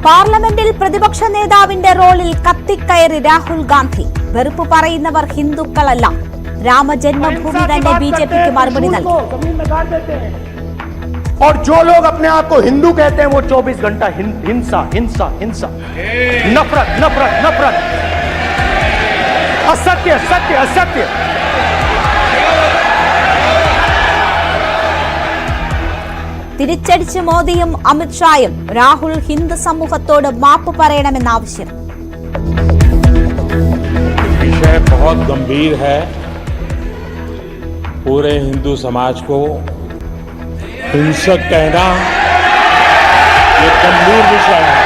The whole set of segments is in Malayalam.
പാർലമെന്റിൽ പ്രതിപക്ഷ നേതാവിന്റെ റോളിൽ കത്തിക്കയറി രാഹുൽ ഗാന്ധി. വെറുപ്പ് പറയുന്നവർ ഹിന്ദുക്കളല്ല. രാമജന്മഭൂമി തന്നെ ബിജെപിക്ക് മറുപടി നൽകി. और जो लोग अपने आप को हिंदू कहते हैं वो 24 घंटा हिंसा हिंसा हिंसा, नफरत नफरत नफरत, असत्य सत्य असत्य. തിരിച്ചടിച്ച് മോദിയും അമിത്ഷായും. രാഹുൽ ഹിന്ദു സമൂഹത്തോട് മാപ്പ് പറയണമെന്ന ആവശ്യം. विषय बहुत गंभीर है. पूरे हिंदू समाज को हिंसक कहना ये गंभीर विषय है.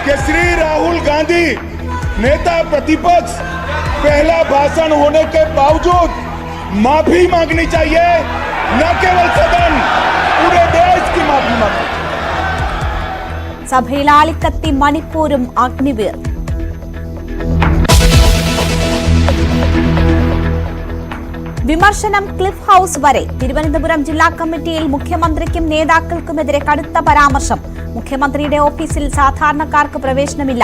कि श्री राहुल गांधी नेता प्रतिपक्ष पहला भाषण होने के बावजूद माफी मांगनी चाहिए. न केवल सदन, पूरे देश की माफी मांगनी. സഭയിൽ ആളിക്കത്തി മണിപ്പൂരും അഗ്നിവീർ. വിമർശനം ക്ലിഫ് ഹൌസ് വരെ. തിരുവനന്തപുരം ജില്ലാ കമ്മിറ്റിയിൽ മുഖ്യമന്ത്രിക്കും നേതാക്കൾക്കുമെതിരെ കടുത്ത പരാമർശം. മുഖ്യമന്ത്രിയുടെ ഓഫീസിൽ സാധാരണക്കാർക്ക് പ്രവേശനമില്ല.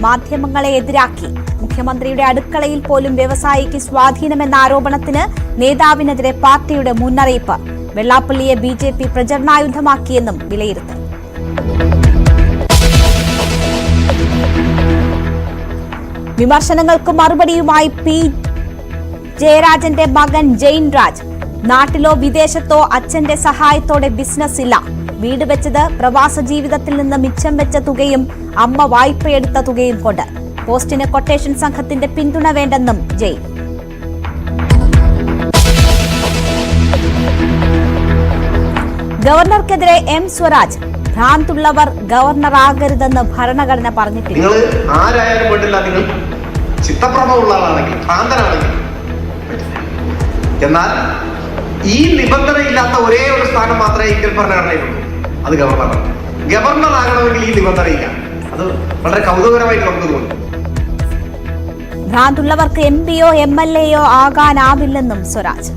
മാധ്യമങ്ങളെ എതിരാക്കി. മുഖ്യമന്ത്രിയുടെ അടുക്കളയിൽ പോലും വ്യവസായിക്ക് സ്വാധീനമെന്ന ആരോപണത്തിന് നേതാവിനെതിരെ പാർട്ടിയുടെ മുന്നറിയിപ്പ്. വെള്ളാപ്പള്ളിയെ ബിജെപി പ്രചരണായുധമാക്കിയെന്നും വിലയിരുത്തൽ. വിമർശനങ്ങൾക്ക് മറുപടിയുമായി പി ജയരാജന്റെ മകൻ ജെയിൻ രാജ്. നാട്ടിലോ വിദേശത്തോ അച്ഛന്റെ സഹായത്തോടെ ബിസിനസ് ഇല്ല. വീട് വെച്ചത് പ്രവാസ ജീവിതത്തിൽ നിന്ന് മിച്ചം വെച്ച തുകയും അമ്മ വായ്പയെടുത്ത തുകയും കൊണ്ട്. പോസ്റ്റിന് കൊട്ടേഷൻ സംഘത്തിന്റെ പിന്തുണ വേണ്ടെന്നും ജെയിൻ. ഗവർണർക്കെതിരെ എം സ്വരാജ്. ഭ്രാന്തുള്ളവർ ഗവർണറാകരുതെന്ന് ഭരണഘടന പറഞ്ഞിട്ടില്ല. നിങ്ങൾ ആരായാലും വേണ്ടില്ല, നിങ്ങൾ ചിത്തപ്രഭമുള്ള ആളാണെങ്കിൽ ഭ്രാന്തനാണെങ്കിൽ. എന്നാൽ ഈ നിബന്ധനയില്ലാത്ത ഒരേ ഒരു സ്ഥാനം മാത്രമേ ഇന്ത്യൻ ഭരണഘടനയിലുള്ളൂ, അത് ഗവർണറാണ്. ഗവർണറാകണമെങ്കിൽ ഈ നിബന്ധനയില്ല. അത് വളരെ കൗതുകരമായിട്ട് നമുക്ക് തോന്നുന്നു. ഭ്രാന്തുള്ളവർക്ക് എംപിയോ എംഎൽഎയോ ആകാനാവില്ലെന്നും സ്വരാജ്.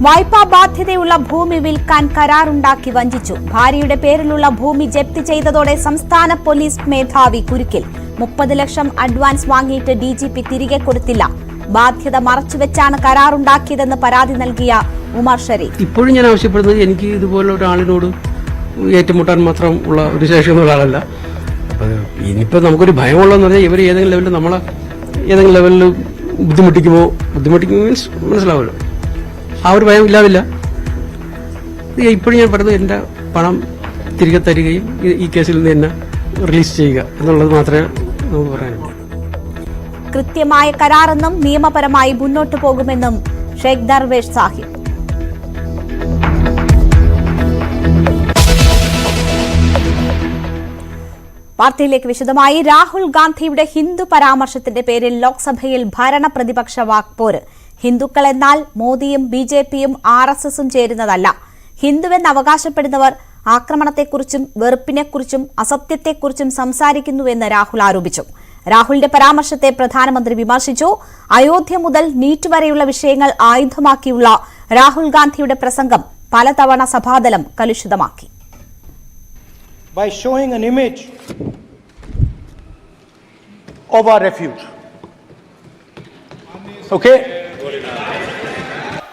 വായ്പാ ബാധ്യതയുള്ള ഭൂമി വിൽക്കാൻ കരാറുണ്ടാക്കി വഞ്ചിച്ചു. ഭാര്യയുടെ പേരിലുള്ള ഭൂമി ജപ്തി ചെയ്തതോടെ സംസ്ഥാന പോലീസ് മേധാവി കുരുക്കിൽ. 30 ലക്ഷം അഡ്വാൻസ് വാങ്ങിയിട്ട് ഡിജിപി തിരികെ കൊടുത്തില്ല. ബാധ്യത മറച്ചുവെച്ചാണ് കരാറുണ്ടാക്കിയതെന്ന് പരാതി നൽകിയ ഉമർ ഷരീഫ്. ഇപ്പോഴും ഞാൻ ആവശ്യപ്പെടുന്നത് എനിക്ക് ഇതുപോലെ ഒരാളിനോട് ഏറ്റുമുട്ടാൻ മാത്രം ഉള്ള ഒരു ശേഷിയൊന്നുള്ള ആളല്ല. ഇനിയിപ്പോൾ നമുക്കൊരു ഭയമുള്ളതെന്ന് പറഞ്ഞാൽ ഇവർ ഏതെങ്കിലും ലെവലിൽ നമ്മളെ ഏതെങ്കിലും ലെവലിൽ ബുദ്ധിമുട്ടിക്കുമോ മീൻസ് മനസ്സിലാവുമല്ലോ. ആ ഒരു ഭയം ഇല്ലാതില്ല. ഇപ്പോഴും ഞാൻ പറയുന്നത് എൻ്റെ പണം തിരികെ തരികയും ഈ കേസിൽ നിന്ന് എന്നെ റിലീസ് ചെയ്യുക എന്നുള്ളത് മാത്രമേ നമുക്ക് പറയാനുള്ളൂ. കൃത്യമായ കരാറെന്നും നിയമപരമായി മുന്നോട്ടു പോകുമെന്നും ഷെയ്ഖ് ദർവേഷ് സാഹിബ്. വാർത്തയിലേക്ക് വിശദമായി. രാഹുൽ ഗാന്ധിയുടെ ഹിന്ദു പരാമർശത്തിന്റെ പേരിൽ ലോക്സഭയിൽ ഭരണ പ്രതിപക്ഷ വാക്പോര്. ഹിന്ദുക്കൾ എന്നാൽ മോദിയും ബിജെപിയും RSSും ചേരുന്നതല്ല. ഹിന്ദുവെന്ന് അവകാശപ്പെടുന്നവർ ആക്രമണത്തെക്കുറിച്ചും വെറുപ്പിനെക്കുറിച്ചും അസത്യത്തെക്കുറിച്ചും സംസാരിക്കുന്നുവെന്ന് രാഹുൽ ആരോപിച്ചു. രാഹുലിന്റെ പരാമർശത്തെ പ്രധാനമന്ത്രി വിമർശിച്ചു. അയോധ്യ മുതൽ നീറ്റ് വരെയുള്ള വിഷയങ്ങൾ ആയുധമാക്കിയുള്ള രാഹുൽ ഗാന്ധിയുടെ പ്രസംഗം പലതവണ സഭാതലം കലുഷിതമാക്കി. By showing an image of our refuge. Okay?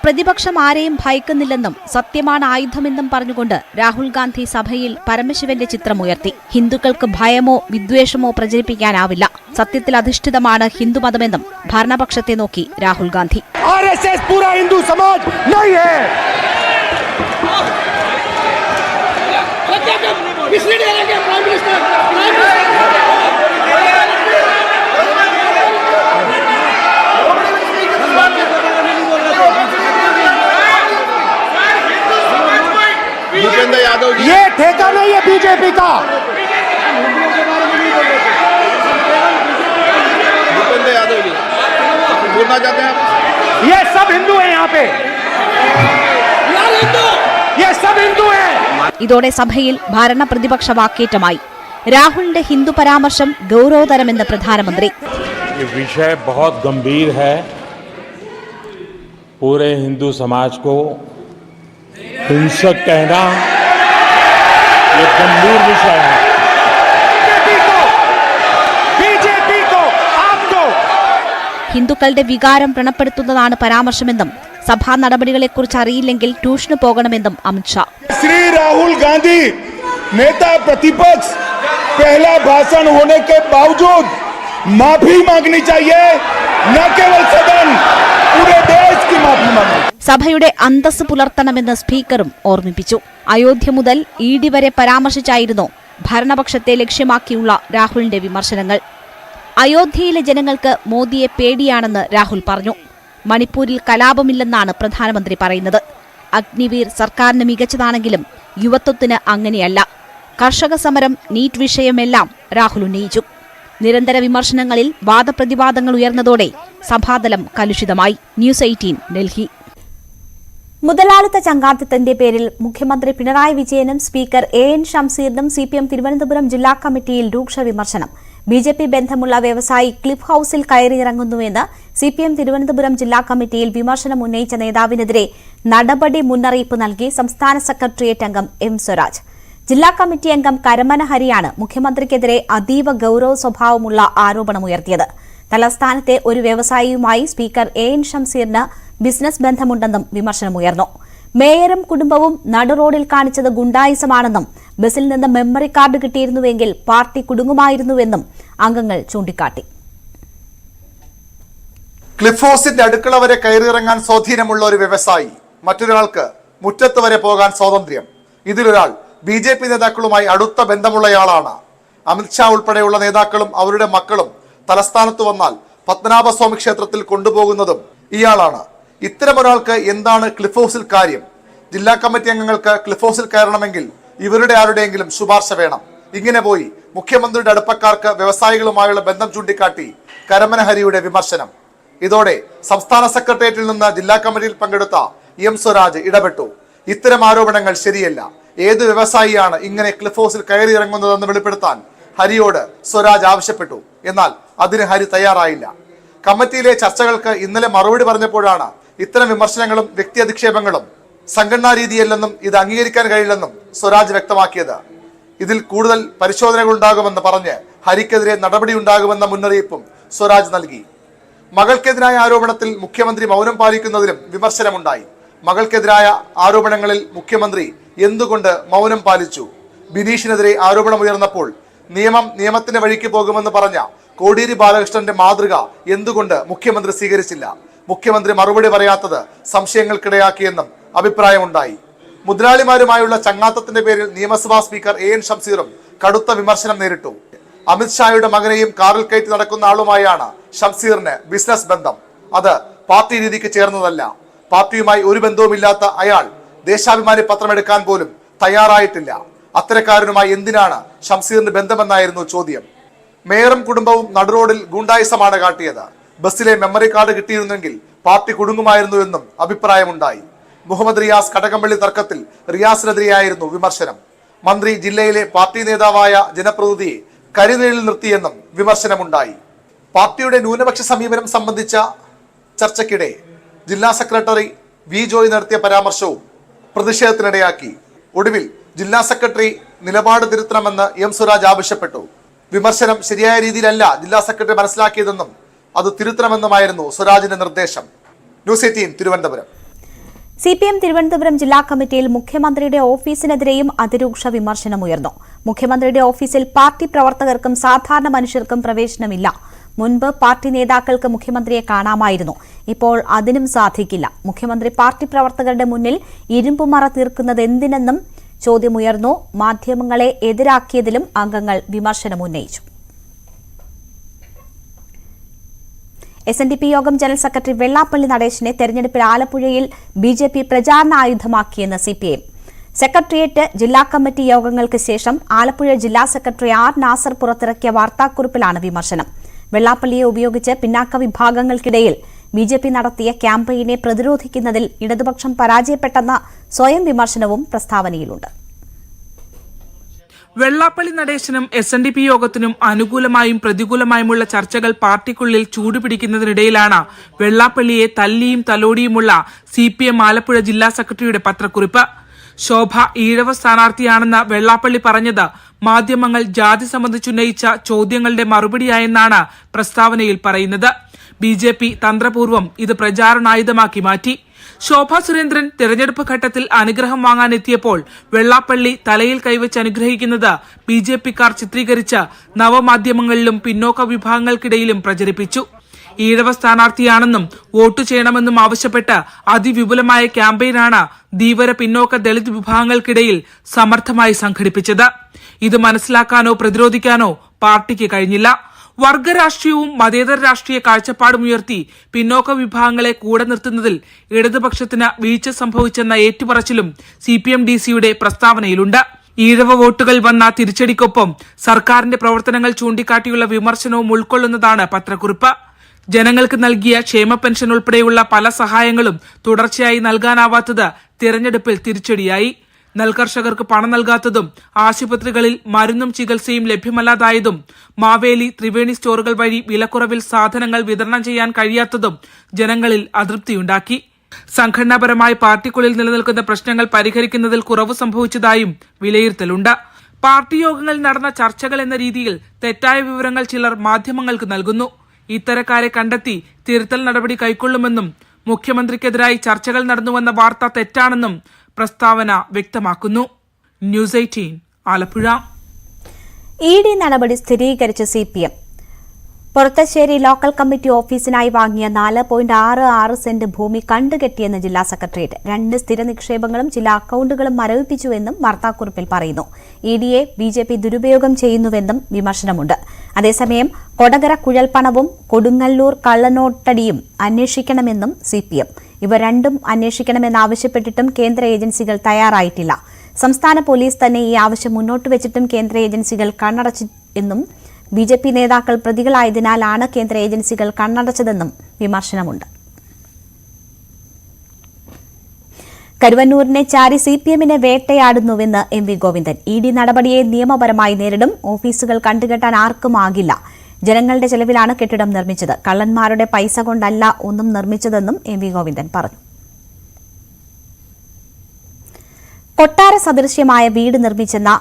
പ്രതിപക്ഷം ആരെയും ഭയക്കുന്നില്ലെന്നും സത്യമാണ് ആയുധമെന്നും പറഞ്ഞുകൊണ്ട് രാഹുൽ ഗാന്ധി സഭയിൽ പരമശിവന്റെ ചിത്രമുയർത്തി. ഹിന്ദുക്കൾക്ക് ഭയമോ വിദ്വേഷമോ പ്രചരിപ്പിക്കാനാവില്ല. സത്യത്തിൽ അധിഷ്ഠിതമാണ് ഹിന്ദുമതമെന്നും ഭരണപക്ഷത്തെ നോക്കി രാഹുൽ ഗാന്ധി. RSS पूरा हिंदू समाज नहीं है. भूपेंद्र यादव जी, ये ठेका नहीं है बीजेपी का. भूपेंद्र यादव जी बोलना चाहते हैं आप? ये सब हिंदू हैं यहाँ पे. ये सब हिंदू हैं. ഇതോടെ സഭയിൽ ഭരണ പ്രതിപക്ഷ വാക്കേറ്റമായി. രാഹുലിന്റെ ഹിന്ദു പരാമർശം ഗൗരവതരമെന്ന് പ്രധാനമന്ത്രി. ये विषय बहुत गंभीर है. पूरे हिंदू समाज को हिंसक कहना ये गंभीर विषय है। बीजेपी को आपको ഹിന്ദുക്കളുടെ വികാരം വ്രണപ്പെടുത്തുന്നതാണ് പരാമർശമെന്നും സഭാ നടപടികളെക്കുറിച്ച് അറിയില്ലെങ്കിൽ ട്യൂഷന് പോകണമെന്നും അമിത്ഷാ. श्री राहुल गांधी नेता प्रतिपक्ष पहला भाषण होने के बावजूद माफी मांगनी चाहिए, न केवल सदन पूरे देश की माफी मांगनी। സഭയുടെ അന്തസ്സ് പുലർത്തണമെന്ന് സ്പീക്കറും ഓർമ്മിപ്പിച്ചു. അയോധ്യ മുതൽ ED വരെ പരാമർശിച്ചായിരുന്നു ഭരണപക്ഷത്തെ ലക്ഷ്യമാക്കിയുള്ള രാഹുലിന്റെ വിമർശനങ്ങൾ. അയോധ്യയിലെ ജനങ്ങൾക്ക് മോദിയെ പേടിയാണെന്ന് രാഹുൽ പറഞ്ഞു. മണിപ്പൂരിൽ കലാപമില്ലെന്നാണ് പ്രധാനമന്ത്രി പറയുന്നത്. അഗ്നിവീർ സർക്കാരിന് മികച്ചതാണെങ്കിലും യുവത്വത്തിന് അങ്ങനെയല്ല. കർഷക സമരം, നീറ്റ് വിഷയമെല്ലാം രാഹുൽ ഉന്നയിച്ചു. നിരന്തര വിമർശനങ്ങളിൽ വാദപ്രതിവാദങ്ങൾ ഉയർന്നതോടെ സഭാതലം കലുഷിതമായി. ന്യൂസ് 18 ഡൽഹി. മുതലാളിത്ത ചങ്കാത്തത്തിന്റെ പേരിൽ മുഖ്യമന്ത്രി പിണറായി വിജയനും സ്പീക്കർ AN ഷംസീറിനും CPM തിരുവനന്തപുരം ജില്ലാ കമ്മിറ്റിയിൽ രൂക്ഷ വിമർശനം. BJP ബന്ധമുള്ള വ്യവസായി ക്ലിഫ് ഹൌസിൽ കയറിയിറങ്ങുന്നുവെന്ന് CPM തിരുവനന്തപുരം ജില്ലാ കമ്മിറ്റിയിൽ വിമർശനം ഉന്നയിച്ച നേതാവിനെതിരെ നടപടി മുന്നറിയിപ്പ് നൽകി സംസ്ഥാന സെക്രട്ടേറിയറ്റ് അംഗം M സ്വരാജ്. ജില്ലാ കമ്മിറ്റി അംഗം കരമന ഹരിയാണ് മുഖ്യമന്ത്രിക്കെതിരെ അതീവ ഗൌരവ സ്വഭാവമുള്ള ആരോപണമുയർത്തിയത്. തലസ്ഥാനത്തെ ഒരു വ്യവസായിയുമായി സ്പീക്കർ AN ഷംസീറിന് ബിസിനസ് ബന്ധമുണ്ടെന്നും വിമർശനമുയർന്നു. മേയറും കുടുംബവും നടുറോഡിൽ കാണിച്ചത് ഗുണ്ടായിസമാണെന്നും ബസിൽ നിന്ന് മെമ്മറി കാർഡ് കിട്ടിയിരുന്നുവെങ്കിൽ പാർട്ടി കുടുങ്ങുമായിരുന്നുവെന്നും അംഗങ്ങൾ ചൂണ്ടിക്കാട്ടി. ക്ലിഫ് ഹൗസിന്റെ അടുക്കള വരെ കയറിയിറങ്ങാൻ സ്വാധീനമുള്ള ഒരു വ്യവസായി, മറ്റൊരാൾക്ക് മുറ്റത്ത് വരെ പോകാൻ സ്വാതന്ത്ര്യം. ഇതിലൊരാൾ BJP നേതാക്കളുമായി അടുത്ത ബന്ധമുള്ളയാളാണ്. അമിത്ഷാ ഉൾപ്പെടെയുള്ള നേതാക്കളും അവരുടെ മക്കളും തലസ്ഥാനത്ത് വന്നാൽ പത്മനാഭസ്വാമി ക്ഷേത്രത്തിൽ കൊണ്ടുപോകുന്നതും ഇയാളാണ്. ഇത്തരമൊരാൾക്ക് എന്താണ് ക്ലിഫ് ഹൗസിൽ കാര്യം? ജില്ലാ കമ്മിറ്റി അംഗങ്ങൾക്ക് ക്ലിഫ് ഹൗസിൽ കയറണമെങ്കിൽ ഇവരുടെ ആരുടെയെങ്കിലും ശുപാർശ വേണം. ഇങ്ങനെ പോയി മുഖ്യമന്ത്രിയുടെ അടുപ്പക്കാർക്ക് വ്യവസായികളുമായുള്ള ബന്ധം ചൂണ്ടിക്കാട്ടി കരമന ഹരിയുടെ വിമർശനം. ഇതോടെ സംസ്ഥാന സെക്രട്ടേറിയറ്റിൽ നിന്ന് ജില്ലാ കമ്മിറ്റിയിൽ പങ്കെടുത്ത M സ്വരാജ് ഇടപെട്ടു. ഇത്തരം ആരോപണങ്ങൾ ശരിയല്ല. ഏത് വ്യവസായിയാണ് ഇങ്ങനെ ക്ലിഫ് ഹൗസിൽ കയറിയിറങ്ങുന്നതെന്ന് വെളിപ്പെടുത്താൻ ഹരിയോട് സ്വരാജ് ആവശ്യപ്പെട്ടു. എന്നാൽ അതിന് ഹരി തയ്യാറായില്ല. കമ്മിറ്റിയിലെ ചർച്ചകൾക്ക് ഇന്നലെ മറുപടി പറഞ്ഞപ്പോഴാണ് ഇത്തരം വിമർശനങ്ങളും വ്യക്തി അധിക്ഷേപങ്ങളും സംഘടനാ രീതിയല്ലെന്നും ഇത് അംഗീകരിക്കാൻ കഴിയില്ലെന്നും സ്വരാജ് വ്യക്തമാക്കിയത്. ഇതിൽ കൂടുതൽ പരിശോധനകൾ ഉണ്ടാകുമെന്ന് പറഞ്ഞ് ഹരിക്കെതിരെ നടപടിയുണ്ടാകുമെന്ന മുന്നറിയിപ്പും സ്വരാജ് നൽകി. മകൾക്കെതിരായ ആരോപണത്തിൽ മുഖ്യമന്ത്രി മൗനം പാലിക്കുന്നതിലും വിമർശനമുണ്ടായി. മകൾക്കെതിരായ ആരോപണങ്ങളിൽ മുഖ്യമന്ത്രി എന്തുകൊണ്ട് മൗനം പാലിച്ചു? ബിനീഷിനെതിരെ ആരോപണമുയർന്നപ്പോൾ നിയമത്തിന്റെ വഴിക്ക് പോകുമെന്ന് പറഞ്ഞ കോടിയേരി ബാലകൃഷ്ണന്റെ മാതൃക എന്തുകൊണ്ട് മുഖ്യമന്ത്രി സ്വീകരിച്ചില്ല? മുഖ്യമന്ത്രി മറുപടി പറയാത്തത് സംശയങ്ങൾക്കിടയാക്കിയെന്നും അഭിപ്രായമുണ്ടായി. മുതലാളിമാരുമായുള്ള ചങ്ങാത്തത്തിന്റെ പേരിൽ നിയമസഭാ സ്പീക്കർ AN ഷംസീറും കടുത്ത വിമർശനം നേരിട്ടു. അമിത്ഷായുടെ മകനെയും കാറിൽ കയറ്റി നടക്കുന്ന ആളുമായാണ് ഷംസീറിന് ബിസിനസ് ബന്ധം. അത് പാർട്ടി രീതിക്ക് ചേർന്നതല്ല. പാർട്ടിയുമായി ഒരു ബന്ധവുമില്ലാത്ത അയാൾ ദേശാഭിമാനി പത്രമെടുക്കാൻ പോലും തയ്യാറായിട്ടില്ല. അത്തരക്കാരനുമായി എന്തിനാണ് ഷംസീറിന് ബന്ധമെന്നായിരുന്നു ചോദ്യം. മേയറും കുടുംബവും നടുറോഡിൽ ഗുണ്ടായിസമാണ് കാട്ടിയത്. ബസ്സിലെ മെമ്മറി കാർഡ് കിട്ടിയിരുന്നെങ്കിൽ പാർട്ടി കുടുങ്ങുമായിരുന്നു എന്നും അഭിപ്രായമുണ്ടായി. മുഹമ്മദ് റിയാസ് കടകംപള്ളി തർക്കത്തിൽ റിയാസിനെതിരെയായിരുന്നു വിമർശനം. മന്ത്രി ജില്ലയിലെ പാർട്ടി നേതാവായ ജനപ്രതിനിധിയെ കരിനിഴലിൽ നിർത്തിയെന്നും വിമർശനമുണ്ടായി. പാർട്ടിയുടെ ന്യൂനപക്ഷ സമീപനം സംബന്ധിച്ച ചർച്ചയ്ക്കിടെ ജില്ലാ സെക്രട്ടറി V ജോയ് നടത്തിയ പരാമർശവും പ്രതിഷേധത്തിനിടയാക്കി. ഒടുവിൽ ജില്ലാ സെക്രട്ടറി നിലപാട് തിരുത്തണമെന്ന് M സ്വരാജ് ആവശ്യപ്പെട്ടു. വിമർശനം ശരിയായ രീതിയിലല്ല ജില്ലാ സെക്രട്ടറി മനസ്സിലാക്കിയതെന്നും അത് തിരുത്തണമെന്നുമായിരുന്നു സ്വരാജിന്റെ നിർദ്ദേശം. ന്യൂസ് 18 തിരുവനന്തപുരം. CPM തിരുവനന്തപുരം ജില്ലാ കമ്മിറ്റിയിൽ മുഖ്യമന്ത്രിയുടെ ഓഫീസിനെതിരെയും അതിരൂക്ഷ വിമർശനമുയർന്നു. മുഖ്യമന്ത്രിയുടെ ഓഫീസിൽ പാർട്ടി പ്രവർത്തകർക്കും സാധാരണ മനുഷ്യർക്കും പ്രവേശനമില്ല. മുൻപ് പാർട്ടി നേതാക്കൾക്ക് മുഖ്യമന്ത്രിയെ കാണാമായിരുന്നു. ഇപ്പോൾ അതിനും സാധിക്കില്ല. മുഖ്യമന്ത്രി പാർട്ടി പ്രവർത്തകരുടെ മുന്നിൽ ഇരുമ്പുമറ തീർക്കുന്നത് എന്തിനെന്നും ചോദ്യമുയർന്നു. മാധ്യമങ്ങളെ എതിരാക്കിയതിലും അംഗങ്ങൾ വിമർശനമുന്നയിച്ചു. SNDP യോഗം ജനറൽ സെക്രട്ടറി വെള്ളാപ്പള്ളി നടേശനെ തെരഞ്ഞെടുപ്പിൽ ആലപ്പുഴയിൽ BJP പ്രചാരണ ആയുധമാക്കിയെന്ന് CPM. സെക്രട്ടേറിയറ്റ് ജില്ലാ കമ്മിറ്റി യോഗങ്ങൾക്ക് ശേഷം ആലപ്പുഴ ജില്ലാ സെക്രട്ടറി R നാസർ പുറത്തിറക്കിയ വാർത്താക്കുറിപ്പിലാണ് വിമർശനം. വെള്ളാപ്പള്ളിയെ ഉപയോഗിച്ച് പിന്നാക്ക വിഭാഗങ്ങൾക്കിടയിൽ BJP നടത്തിയ ക്യാമ്പയിനെ പ്രതിരോധിക്കുന്നതിൽ ഇടതുപക്ഷം പരാജയപ്പെട്ടെന്ന സ്വയം വിമർശനവും പ്രസ്താവനയിലുണ്ട്. വെള്ളാപ്പള്ളി നടേശനും SNDP യോഗത്തിനും അനുകൂലമായും പ്രതികൂലമായുമുള്ള ചർച്ചകൾ പാർട്ടിക്കുള്ളിൽ ചൂടുപിടിക്കുന്നതിനിടയിലാണ് വെള്ളാപ്പള്ളിയെ തല്ലിയും തലോടിയുമുള്ള CPM ആലപ്പുഴ ജില്ലാ സെക്രട്ടറിയുടെ പത്രക്കുറിപ്പ്. ശോഭ ഈഴവ സ്ഥാനാർത്ഥിയാണെന്ന് വെള്ളാപ്പള്ളി പറഞ്ഞത് മാധ്യമങ്ങൾ ജാതി സംബന്ധിച്ചുന്നയിച്ച ചോദ്യങ്ങളുടെ മറുപടിയായെന്നാണ് പ്രസ്താവനയിൽ പറയുന്നത്. BJP തന്ത്രപൂർവ്വം ഇത് പ്രചാരണായുധമാക്കി മാറ്റി. ശോഭാ സുരേന്ദ്രൻ തെരഞ്ഞെടുപ്പ് ഘട്ടത്തിൽ അനുഗ്രഹം വാങ്ങാനെത്തിയപ്പോൾ വെള്ളാപ്പള്ളി തലയിൽ കൈവച്ച് അനുഗ്രഹിക്കുന്നത് BJPക്കാർ ചിത്രീകരിച്ച് നവമാധ്യമങ്ങളിലും പിന്നോക്ക വിഭാഗങ്ങൾക്കിടയിലും പ്രചരിപ്പിച്ചു. ഈഴവ സ്ഥാനാർത്ഥിയാണെന്നും വോട്ടു ചെയ്യണമെന്നും ആവശ്യപ്പെട്ട് അതിവിപുലമായ ക്യാമ്പയിനാണ് ധീവര പിന്നോക്ക ദളിത് വിഭാഗങ്ങൾക്കിടയിൽ സമർത്ഥമായി സംഘടിപ്പിച്ചത്. ഇത് മനസ്സിലാക്കാനോ പ്രതിരോധിക്കാനോ പാർട്ടിക്ക് കഴിഞ്ഞില്ല. വർഗരാഷ്ട്രീയവും മതേതര രാഷ്ട്രീയ കാഴ്ചപ്പാടും ഉയർത്തി പിന്നോക്ക വിഭാഗങ്ങളെ കൂടെ നിർത്തുന്നതിൽ ഇടതുപക്ഷത്തിന് വീഴ്ച സംഭവിച്ചെന്ന ഏറ്റുപറച്ചിലും CPM-DC പ്രസ്താവനയിലുണ്ട്. ഈഴവ വോട്ടുകൾ വന്ന തിരിച്ചടിക്കൊപ്പം സർക്കാരിന്റെ പ്രവർത്തനങ്ങൾ ചൂണ്ടിക്കാട്ടിയുള്ള വിമർശനവും ഉൾക്കൊള്ളുന്നതാണ് പത്രക്കുറിപ്പ്. ജനങ്ങൾക്ക് നൽകിയ ക്ഷേമ പെൻഷൻ ഉൾപ്പെടെയുള്ള പല സഹായങ്ങളും തുടർച്ചയായി നൽകാനാവാത്തത് തിരഞ്ഞെടുപ്പിൽ തിരിച്ചടിയായി. നെൽകർഷകർക്ക് പണം നൽകാത്തതും ആശുപത്രികളിൽ മരുന്നും ചികിത്സയും ലഭ്യമല്ലാതായതും മാവേലി ത്രിവേണി സ്റ്റോറുകൾ വഴി വിലക്കുറവിൽ സാധനങ്ങൾ വിതരണം ചെയ്യാൻ കഴിയാത്തതും ജനങ്ങളിൽ അതൃപ്തിയുണ്ടാക്കി. സംഘടനാപരമായി പാർട്ടിക്കുള്ളിൽ നിലനിൽക്കുന്ന പ്രശ്നങ്ങൾ പരിഹരിക്കുന്നതിൽ കുറവ് സംഭവിച്ചതായും വിലയിരുത്തലുണ്ട്. പാർട്ടി യോഗങ്ങളിൽ നടന്ന ചർച്ചകൾ എന്ന രീതിയിൽ തെറ്റായ വിവരങ്ങൾ ചിലർ മാധ്യമങ്ങൾക്ക് നൽകുന്നു. ഇത്തരക്കാരെ കണ്ടെത്തി തിരുത്തൽ നടപടി കൈക്കൊള്ളുമെന്നും മുഖ്യമന്ത്രിക്കെതിരായി ചർച്ചകൾ നടന്നുവെന്ന വാർത്ത തെറ്റാണെന്നും പ്രസ്താവന വ്യക്തമാക്കുന്നു. ന്യൂസ് 18 ആലപ്പുഴ. ED നടപടി സ്ഥിരീകരിച്ച CPM. പൊറത്തശ്ശേരി ലോക്കൽ കമ്മിറ്റി ഓഫീസിനായി വാങ്ങിയ 4.66 സെന്റ് ഭൂമി കണ്ടുകെട്ടിയെന്ന് ജില്ലാ സെക്രട്ടേറിയറ്റ്. 2 സ്ഥിര നിക്ഷേപങ്ങളും ചില അക്കൌണ്ടുകളും മരവിപ്പിച്ചുവെന്നും വാർത്താക്കുറിപ്പിൽ പറയുന്നു. EDയെ BJP ദുരുപയോഗം ചെയ്യുന്നുവെന്നും വിമർശനമുണ്ട്. അതേസമയം കൊടകര കുഴൽപ്പണവും കൊടുങ്ങല്ലൂർ കള്ളനോട്ടടിയും അന്വേഷിക്കണമെന്നും CPM. ഇവ രണ്ടും അന്വേഷിക്കണമെന്നാവശ്യപ്പെട്ടിട്ടും കേന്ദ്ര ഏജൻസികൾ തയ്യാറായിട്ടില്ല. സംസ്ഥാന പോലീസ് തന്നെ ഈ ആവശ്യം മുന്നോട്ട് വെച്ചിട്ടും കേന്ദ്ര ഏജൻസികൾ കണ്ണടച്ചെന്നും BJP നേതാക്കൾ പ്രതികളായതിനാലാണ് കേന്ദ്ര ഏജൻസികൾ കണ്ണടച്ചതെന്നും വിമർശനമുണ്ട്. കരുവന്നൂരിനെ ചാരി CPMനെ വേട്ടയാടുന്നുവെന്ന് MV ഗോവിന്ദൻ. ED നടപടിയെ നിയമപരമായി നേരിടും. ഓഫീസുകൾ കണ്ടുകെട്ടാൻ ആർക്കും ആകില്ല. ജനങ്ങളുടെ ചെലവിലാണ് കെട്ടിടം നിർമ്മിച്ചത്. കള്ളന്മാരുടെ പൈസ കൊണ്ടല്ല ഒന്നും നിർമ്മിച്ചതെന്നും MV ഗോവിന്ദൻ പറഞ്ഞു. കൊട്ടാര സദൃശ്യമായ വീട് നിർമ്മിച്ചെന്ന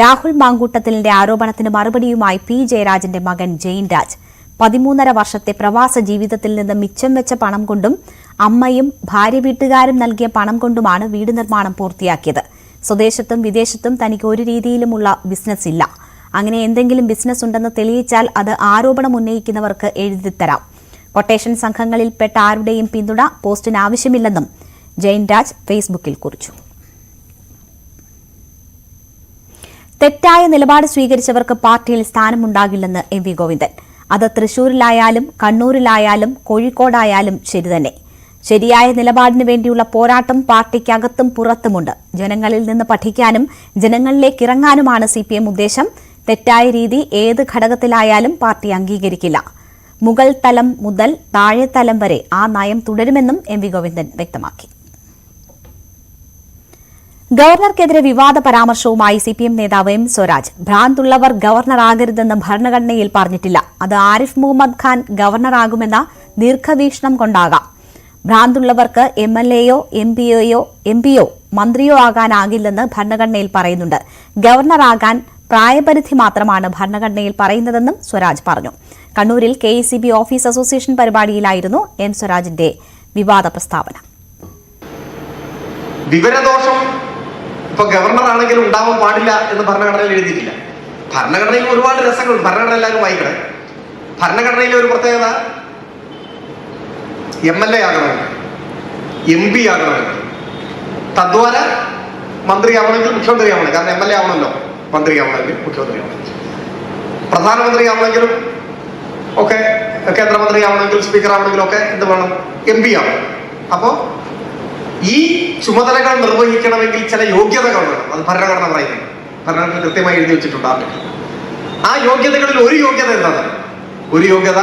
രാഹുൽ മാങ്കൂട്ടത്തിലിന്റെ ആരോപണത്തിന് മറുപടിയുമായി P. ജയരാജന്റെ മകൻ ജെയിൻ രാജ്. 13.5 വർഷത്തെ പ്രവാസ ജീവിതത്തിൽ നിന്ന് മിച്ചം വെച്ച പണം കൊണ്ടും അമ്മയും ഭാര്യ വീട്ടുകാരും നൽകിയ പണം കൊണ്ടുമാണ് വീട് നിർമ്മാണം പൂർത്തിയാക്കിയത്. സ്വദേശത്തും വിദേശത്തും തനിക്ക് ഒരു രീതിയിലുമുള്ള ബിസിനസ് ഇല്ല. അങ്ങനെ എന്തെങ്കിലും ബിസിനസ് ഉണ്ടെന്ന് തെളിയിച്ചാൽ അത് ആരോപണം ഉന്നയിക്കുന്നവർക്ക് എഴുതിത്തരാം. കൊട്ടേഷൻ സംഘങ്ങളിൽപ്പെട്ട ആരുടെയും പിന്തുണ പോസ്റ്റിന് ആവശ്യമില്ലെന്നും ജെയിൻ രാജ് ഫേസ്ബുക്കിൽ കുറിച്ചു. തെറ്റായ നിലപാട് സ്വീകരിച്ചവർക്ക് പാർട്ടിയിൽ സ്ഥാനമുണ്ടാകില്ലെന്ന് MV ഗോവിന്ദൻ. അത് തൃശൂരിലായാലും കണ്ണൂരിലായാലും കോഴിക്കോടായാലും ശരി തന്നെ. ശരിയായ നിലപാടിനു വേണ്ടിയുള്ള പോരാട്ടം പാർട്ടിക്കകത്തും പുറത്തുമുണ്ട്. ജനങ്ങളിൽ നിന്ന് പഠിക്കാനും ജനങ്ങളിലേക്ക് ഇറങ്ങാനുമാണ് CPM ഉദ്ദേശം. തെറ്റായ രീതി ഏത് ഘടകത്തിലായാലും പാർട്ടി അംഗീകരിക്കില്ല. മുകൾ തലം മുതൽ താഴെ തലം വരെ ആ നയം തുടരുമെന്നും MV ഗോവിന്ദൻ വ്യക്തമാക്കി. ഗവർണർക്കെതിരെ വിവാദ പരാമർശവുമായി CPM നേതാവ് M. സ്വരാജ്. ഭ്രാന്തുള്ളവർ ഗവർണറാകരുതെന്ന് ഭരണഘടനയിൽ പറഞ്ഞിട്ടില്ല. അത് ആരിഫ് മുഹമ്മദ് ഖാൻ ഗവർണറാകുമെന്ന ദീർഘവീക്ഷണം കൊണ്ടാകാം. ഭ്രാന്തുള്ളവർക്ക് MLAയോ MP മന്ത്രിയോ ആകാനാകില്ലെന്ന് ഭരണഘടനയിൽ പറയുന്നുണ്ട്. ഗവർണറാകാൻ പ്രായപരിധി മാത്രമാണ് ഭരണഘടനയിൽ പറയുന്നതെന്നും സ്വരാജ് പറഞ്ഞു. കണ്ണൂരിൽ KECB ഓഫീസ് അസോസിയേഷൻ പരിപാടിയിലായിരുന്നു M. സ്വരാജിന്റെ വിവാദ പ്രസ്താവന. വിവരദോഷം ഇപ്പൊ ഗവർണർ ആണെങ്കിലും ഉണ്ടാവാൻ പാടില്ല എന്ന് ഭരണഘടനയിൽ എഴുതിയിട്ടില്ല. ഭരണഘടനയിൽ ഒരുപാട് രസങ്ങളുണ്ട്. ഭരണഘടന എല്ലാവരും വായിക്കണേ. ഭരണഘടനയിലെ ഒരു പ്രത്യേകത MLA ആകണമെങ്കിൽ MP ആകണമെങ്കിൽ തദ്വാര മന്ത്രിയാവണമെങ്കിൽ മുഖ്യമന്ത്രി ആവണം. കാരണം MLA ആവണമല്ലോ, മന്ത്രി ആവണമെങ്കിൽ മുഖ്യമന്ത്രി ആവണം. പ്രധാനമന്ത്രി ആവണമെങ്കിലും ഒക്കെ, കേന്ദ്രമന്ത്രി ആവണമെങ്കിൽ സ്പീക്കർ ആവണമെങ്കിലും ഒക്കെ എന്ത് വേണം? MP ആവണം. അപ്പോ ഈ ചുമതലകൾ നിർവഹിക്കണമെങ്കിൽ ചില യോഗ്യതകൾ വേണം. അത് ഭരണഘടന പറയുന്നത്. ഭരണഘടന കൃത്യമായി എഴുതി വെച്ചിട്ടുണ്ട് ആർട്ടിക്കിൾ. ആ യോഗ്യതകളിൽ ഒരു യോഗ്യത എന്താണ്? ഒരു യോഗ്യത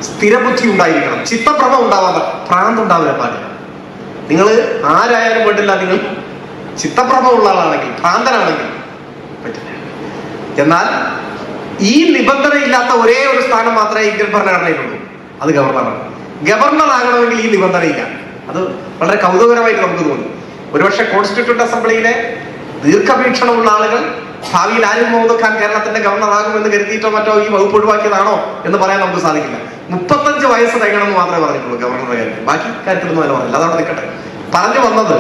സ്ഥിരബുദ്ധി ഉണ്ടായിരിക്കണം. ചിത്തഭ്രമ ഉണ്ടാവാൻ ഭ്രാന്തുണ്ടാവില്ല പാടില്ല. നിങ്ങൾ ആരായാലും വേണ്ടില്ല, നിങ്ങൾ ചിത്തഭ്രമമുള്ള ആളാണെങ്കിൽ, ഭ്രാന്തനാണെങ്കിൽ എന്നാൽ ഈ നിബന്ധനയില്ലാത്ത ഒരേ ഒരു സ്ഥാനം മാത്രമേ ഇന്ത്യൻ ഭരണഘടനയിലുള്ളൂ, അത് ഗവർണറാണ്. ഗവർണർ ആകണമെങ്കിൽ ഈ നിബന്ധനയില്ല. അത് വളരെ കൗതുകരമായിട്ട് നമുക്ക് തോന്നി. ഒരുപക്ഷെ കോൺസ്റ്റിറ്റ്യൂട്ട് അസംബ്ലിയിലെ ദീർഘവീക്ഷണമുള്ള ആളുകൾ ഭാവിയിൽ ആരിഫ് മുഹമ്മദ് ഖാൻ കേരളത്തിന്റെ ഗവർണറാകുമെന്ന് കരുതിയിട്ടോ മറ്റോ ഈ വകുപ്പ് ഒഴിവാക്കിയതാണോ എന്ന് പറയാൻ നമുക്ക് സാധിക്കില്ല. 35 വയസ്സ് തികണമെന്ന് മാത്രമേ പറഞ്ഞിട്ടുള്ളൂ ഗവർണറുടെ കാര്യത്തിൽ. ബാക്കി കാര്യത്തിലൊന്നും അതിന് പറഞ്ഞില്ല. അതവിടെ നിൽക്കട്ടെ. പറഞ്ഞു വന്നത്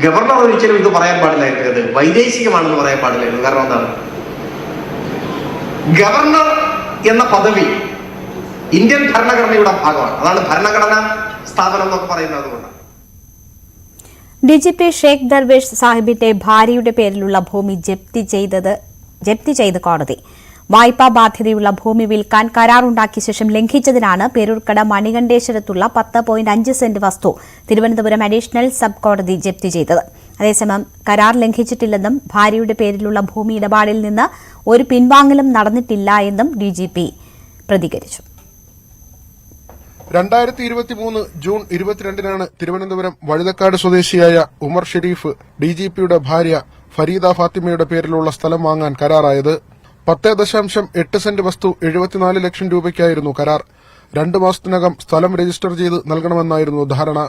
ഗവർണർ ഒരിക്കലും ഇത് പറയാൻ പാടില്ലായിരുന്നു, ഇത് വൈദേശികമാണെന്ന് പറയാൻ പാടില്ലായിരുന്നു. കാരണം എന്താണ്, ഗവർണർ എന്ന പദവി ഇന്ത്യൻ ഭരണഘടനയുടെ ഭാഗമാണ്. അതാണ് ഭരണഘടനാ സ്ഥാപനം എന്നൊക്കെ പറയുന്നത്. അതുകൊണ്ടാണ് DGP ഷേഖ് ദർവേഷ് സാഹിബിന്റെ ഭാര്യയുടെ പേരിലുള്ള ഭൂമി ജപ്തി ചെയ്ത് കോടതി. വായ്പാ ബാധ്യതയുള്ള ഭൂമി വിൽക്കാൻ കരാറുണ്ടാക്കിയ ശേഷം ലംഘിച്ചതിനാണ് പേരൂർക്കട മണികണ്ഠേശ്വരത്തുള്ള 10.5 സെന്റ് വസ്തു തിരുവനന്തപുരം അഡീഷണൽ സബ് കോടതി ജപ്തി ചെയ്തത്. അതേസമയം കരാർ ലംഘിച്ചിട്ടില്ലെന്നും ഭാര്യയുടെ പേരിലുള്ള ഭൂമി ഇടപാടിൽ നിന്ന് ഒരു പിൻവാങ്ങലും നടന്നിട്ടില്ല എന്നും DGP പ്രതികരിച്ചു. 2023 ജൂൺ 22-നാണ് തിരുവനന്തപുരം വഴുതക്കാട് സ്വദേശിയായ ഉമർ ഷെരീഫ് DGPയുടെ ഭാര്യ ഫരീദ ഫാത്തിമയുടെ പേരിലുള്ള സ്ഥലം വാങ്ങാൻ കരാറായത്. 10.8 സെന്റ് വസ്തു 74 ലക്ഷം രൂപയ്ക്കായിരുന്നു കരാർ. 2 മാസത്തിനകം സ്ഥലം രജിസ്റ്റർ ചെയ്ത് നൽകണമെന്നായിരുന്നു ധാരണ.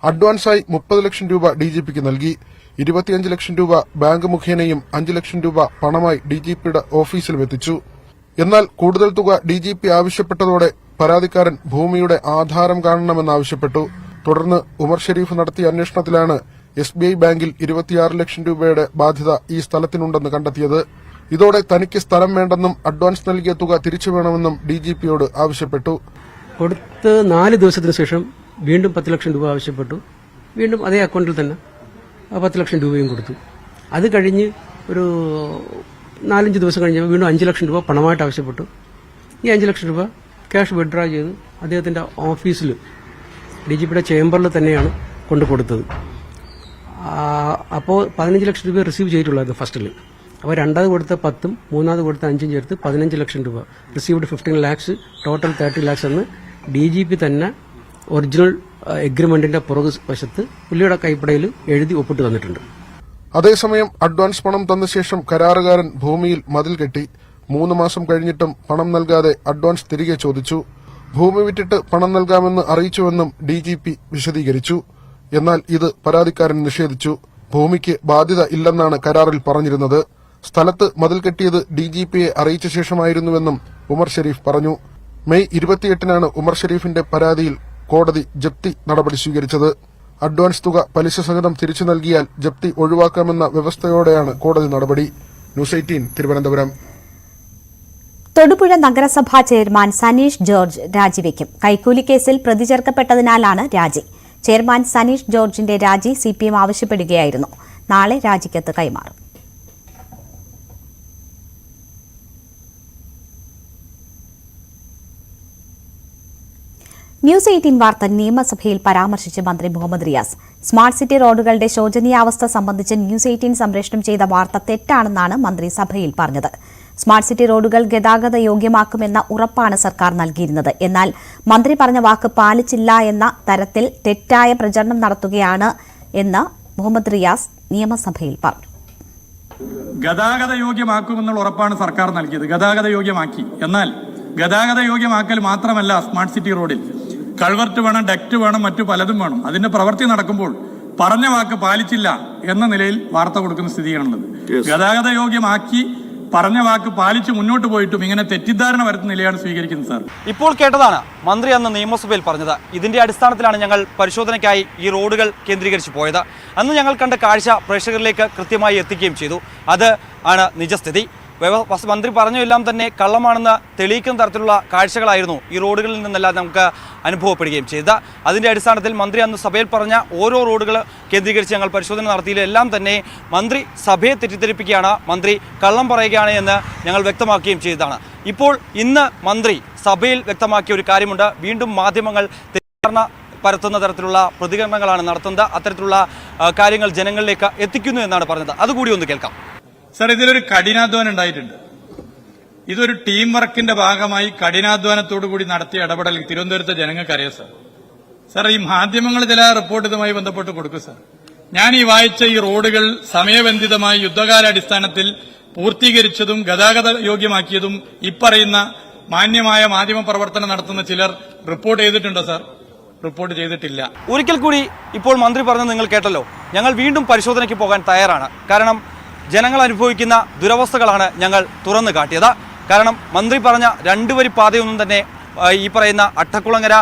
അഡ്വാൻസായി 30 ലക്ഷം രൂപ DGPക്ക് നൽകി. 25 ലക്ഷം രൂപ ബാങ്ക് മുഖേനയും 5 ലക്ഷം രൂപ പണമായി DGPയുടെ ഓഫീസിലും എത്തിച്ചു. എന്നാൽ കൂടുതൽ തുക DGP ആവശ്യപ്പെട്ടതോടെ പരാതിക്കാരൻ ഭൂമിയുടെ ആധാരം കാണണമെന്നാവശ്യപ്പെട്ടു. തുടർന്ന് ഉമർ ഷെരീഫ് നടത്തിയ അന്വേഷണത്തിലാണ് SBI ബാങ്കിൽ 26 ലക്ഷം രൂപയുടെ ബാധ്യത ഈ സ്ഥലത്തിനുണ്ടെന്ന് കണ്ടെത്തിയത്. ഇതോടെ തനിക്ക് സ്ഥലം വേണ്ടെന്നും അഡ്വാൻസ് നൽകിയ തുക തിരിച്ചു വേണമെന്നും DGPയോട് ആവശ്യപ്പെട്ടു. കൊടുത്ത് 4 ദിവസത്തിന് ശേഷം വീണ്ടും 10 ലക്ഷം രൂപ ആവശ്യപ്പെട്ടു. വീണ്ടും അതേ അക്കൗണ്ടിൽ തന്നെ 10 ലക്ഷം രൂപയും കൊടുത്തു. അത് കഴിഞ്ഞ് ഒരു 4-5 ദിവസം കഴിഞ്ഞപ്പോൾ വീണ്ടും 5 ലക്ഷം രൂപ പണമായിട്ട് ആവശ്യപ്പെട്ടു. ഈ 5 ലക്ഷം രൂപ ക്യാഷ് വിഡ്രാ ചെയ്ത് അദ്ദേഹത്തിന്റെ ഓഫീസിൽ DGPയുടെ ചേംബറിൽ തന്നെയാണ് കൊണ്ടു കൊടുത്തത്. അപ്പോൾ 15 ലക്ഷം രൂപ റിസീവ് ചെയ്തിട്ടുള്ളത് ഫസ്റ്റിൽ. അപ്പോൾ രണ്ടാമത് കൊടുത്ത 10ഉം മൂന്നാമത് കൊടുത്ത 5ഉം ചേർത്ത് 15 ലക്ഷം രൂപ റിസീവ്ഡ് 15 ലാക്സ് ടോട്ടൽ 30 ലാക്സ് എന്ന് DGP തന്നെ ഒറിജിനൽ എഗ്രിമെന്റിന്റെ പുറകു വശത്ത് പുള്ളിയുടെ കൈപ്പടയിൽ എഴുതി ഒപ്പിട്ട് തന്നിട്ടുണ്ട്. അതേസമയം അഡ്വാൻസ് പണം തന്ന ശേഷം കരാറുകാരൻ ഭൂമിയിൽ മതിൽ കെട്ടി. 3 മാസം കഴിഞ്ഞിട്ടും പണം നൽകാതെ അഡ്വാൻസ് തിരികെ ചോദിച്ചു. ഭൂമി വിറ്റിട്ട് പണം നൽകാമെന്ന് അറിയിച്ചുവെന്നും DGP വിശദീകരിച്ചു. എന്നാൽ ഇത് പരാതിക്കാരൻ നിഷേധിച്ചു. ഭൂമിക്ക് ബാധ്യത ഇല്ലെന്നാണ് കരാറിൽ പറഞ്ഞിരുന്നത്. സ്ഥലത്ത് മതിൽ കെട്ടിയത് DGPയെ അറിയിച്ച ശേഷമായിരുന്നുവെന്നും ഉമർ ഷെരീഫ് പറഞ്ഞു. മെയ് 28-നാണ് ഉമർ ഷെരീഫിന്റെ പരാതിയിൽ കോടതി ജപ്തി നടപടി സ്വീകരിച്ചത്. അഡ്വാൻസ് തുക പലിശ സഹിതം തിരിച്ചു നൽകിയാൽ ജപ്തി ഒഴിവാക്കാമെന്ന വ്യവസ്ഥയോടെയാണ് കോടതി നടപടി. ന്യൂസ് 18 തിരുവനന്തപുരം. തൊടുപുഴ നഗരസഭാ ചെയർമാൻ സനീഷ് ജോർജ് രാജിവെക്കും. കൈക്കൂലി കേസിൽ പ്രതി ചേർക്കപ്പെട്ടതിനാലാണ് രാജി. ചെയർമാൻ സനീഷ് ജോർജിന്റെ രാജി CPM ആവശ്യപ്പെടുകയായിരുന്നു. നാളെ രാജിക്കത്ത് കൈമാറും. ന്യൂസ് 18 വാർത്ത നിയമസഭയിൽ പരാമർശിച്ച് മന്ത്രി മുഹമ്മദ് റിയാസ്. സ്മാർട്ട് സിറ്റി റോഡുകളുടെ ശോചനീയാവസ്ഥ സംബന്ധിച്ച് ന്യൂസ് 18 സംപ്രേഷണം ചെയ്ത വാർത്ത തെറ്റാണെന്നാണ് മന്ത്രി സഭയിൽ പറഞ്ഞത്. സ്മാർട്ട് സിറ്റി റോഡുകൾ ഗതാഗത യോഗ്യമാക്കുമെന്ന ഉറപ്പാണ് സർക്കാർ നൽകിയിരുന്നത്. എന്നാൽ മന്ത്രി പറഞ്ഞ വാക്ക് പാലിച്ചില്ല എന്ന തരത്തിൽ തെറ്റായ പ്രചരണം നടത്തുകയാണ് എന്ന് മുഹമ്മദ് റിയാസ് നിയമസഭയിൽ പറഞ്ഞു. ഗതാഗത യോഗ്യമാക്കുമെന്നുള്ള ഉറപ്പാണ് സർക്കാർ നൽകിയത്. ഗതാഗത യോഗ്യമാക്കി. എന്നാൽ ഗതാഗത യോഗ്യമാക്കൽ മാത്രമല്ല, സ്മാർട്ട് സിറ്റി റോഡിൽ കൾവർട്ട് വേണം, ഡക്റ്റ് വേണം, മറ്റു പലതും വേണം. അതിന്റെ പ്രവൃത്തി നടക്കുമ്പോൾ പറഞ്ഞ വാക്ക് പാലിച്ചില്ല എന്ന നിലയിൽ വാർത്ത കൊടുക്കുന്ന സ്ഥിതിയാണുള്ളത്. ഗതാഗത യോഗ്യമാക്കി പറഞ്ഞ വാക്ക് പാലിച്ച് മുന്നോട്ട് പോയിട്ടും ഇങ്ങനെ തെറ്റിദ്ധാരണ വരുത്തുന്ന നിലയാണ് സ്വീകരിക്കുന്നത്. സാർ, ഇപ്പോൾ കേട്ടതാണ് മന്ത്രി അന്ന് നിയമസഭയിൽ പറഞ്ഞത്. ഇതിന്റെ അടിസ്ഥാനത്തിലാണ് ഞങ്ങൾ പരിശോധനയ്ക്കായി ഈ റോഡുകൾ കേന്ദ്രീകരിച്ച് പോയത്. അന്ന് ഞങ്ങൾ കണ്ട കാഴ്ച പ്രേക്ഷകരിലേക്ക് കൃത്യമായി എത്തിക്കുകയും ചെയ്തു. അത് ആണ് നിജസ്ഥിതി. മന്ത്രി പറഞ്ഞെല്ലാം തന്നെ കള്ളമാണെന്ന് തെളിയിക്കുന്ന തരത്തിലുള്ള കാഴ്ചകളായിരുന്നു ഈ റോഡുകളിൽ നിന്നെല്ലാം നമുക്ക് അനുഭവപ്പെടുകയും ചെയ്തത്. അതിൻ്റെ അടിസ്ഥാനത്തിൽ മന്ത്രി അന്ന് സഭയിൽ പറഞ്ഞ ഓരോ റോഡുകൾ കേന്ദ്രീകരിച്ച് ഞങ്ങൾ പരിശോധന നടത്തിയില്ലെല്ലാം തന്നെ മന്ത്രി സഭയെ തെറ്റിദ്ധരിപ്പിക്കുകയാണ്, മന്ത്രി കള്ളം പറയുകയാണ് എന്ന് ഞങ്ങൾ വ്യക്തമാക്കുകയും ചെയ്തതാണ്. ഇപ്പോൾ ഇന്ന് മന്ത്രി സഭയിൽ വ്യക്തമാക്കിയ ഒരു കാര്യമുണ്ട്. വീണ്ടും മാധ്യമങ്ങൾ തെറ്റിദ്ധാരണ പരത്തുന്ന തരത്തിലുള്ള പ്രതികരണങ്ങളാണ് നടത്തുന്നത്. അത്തരത്തിലുള്ള കാര്യങ്ങൾ ജനങ്ങളിലേക്ക് എത്തിക്കുന്നു എന്നാണ് പറഞ്ഞത്. അതുകൂടി ഒന്ന് കേൾക്കാം. സാർ, ഇതിലൊരു കഠിനാധ്വാനം ഉണ്ടായിട്ടുണ്ട്. ഇതൊരു ടീം വർക്കിന്റെ ഭാഗമായി കഠിനാധ്വാനത്തോടു കൂടി നടത്തിയ ഇടപെടൽ തിരുവനന്തപുരത്തെ ജനങ്ങൾക്കറിയാം. സാർ, ഈ മാധ്യമങ്ങൾ ചില റിപ്പോർട്ട് ഇതുമായി ബന്ധപ്പെട്ട് കൊടുക്കും. സാർ, ഞാൻ ഈ വായിച്ച ഈ റോഡുകൾ സമയബന്ധിതമായി യുദ്ധകാലാടിസ്ഥാനത്തിൽ പൂർത്തീകരിച്ചതും ഗതാഗത യോഗ്യമാക്കിയതും ഇപ്പറയുന്ന മാന്യമായ മാധ്യമ പ്രവർത്തനം നടത്തുന്ന ചിലർ റിപ്പോർട്ട് ചെയ്തിട്ടുണ്ടോ സാർ? റിപ്പോർട്ട് ചെയ്തിട്ടില്ല. ഒരിക്കൽ കൂടി ഇപ്പോൾ മന്ത്രി പറഞ്ഞത് നിങ്ങൾ കേട്ടല്ലോ. ഞങ്ങൾ വീണ്ടും പരിശോധനയ്ക്ക് പോകാൻ തയ്യാറാണ്. കാരണം ജനങ്ങൾ അനുഭവിക്കുന്ന ദുരവസ്ഥകളാണ് ഞങ്ങൾ തുറന്നു കാട്ടിയത്. കാരണം മന്ത്രി പറഞ്ഞ 2 വരി പാതയൊന്നും തന്നെ ഈ പറയുന്ന അട്ടക്കുളങ്ങര